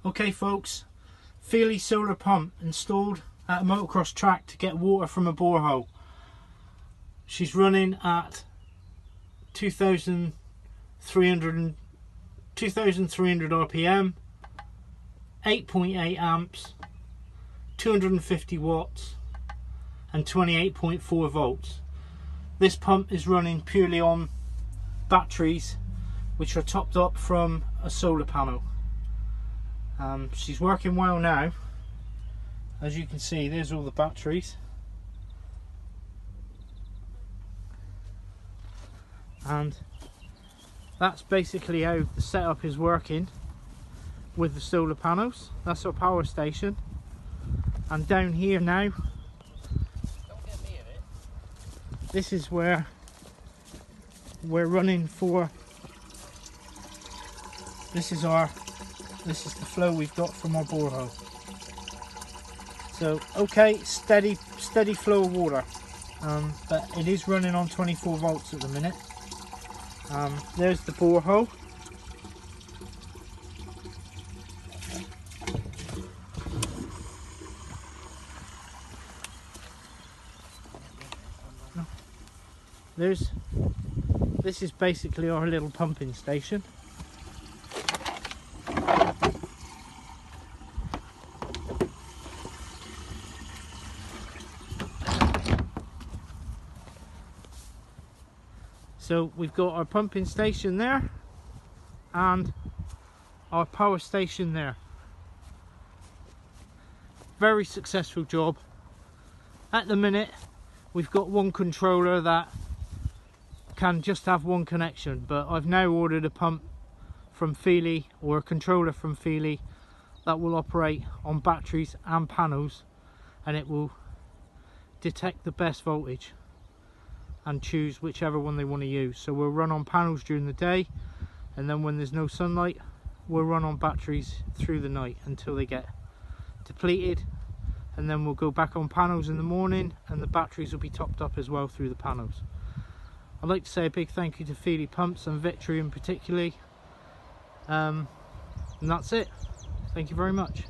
Okay folks, Feely solar pump installed at a motocross track to get water from a borehole. She's running at 2,300 RPM, 8.8 amps, 250 watts and 28.4 volts. This pump is running purely on batteries which are topped up from a solar panel. She's working well now. As you can see, there's all the batteries, and that's basically how the setup is working with the solar panels. That's our power station, and down here now, this is where we're running for. This is the flow we've got from our borehole. So okay, steady flow of water, but it is running on 24 volts at the minute. There's the borehole. This is basically our little pumping station. So we've got our pumping station there and our power station there. Very successful job. At the minute we've got one controller that can just have one connection, but I've now ordered a pump from Feely, or a controller from Feely, that will operate on batteries and panels, and it will detect the best voltage and choose whichever one they want to use. So we'll run on panels during the day, and then when there's no sunlight we'll run on batteries through the night until they get depleted, and then we'll go back on panels in the morning, and the batteries will be topped up as well through the panels. I'd like to say a big thank you to Feely Pumps and Victory in particular, and that's it. Thank you very much.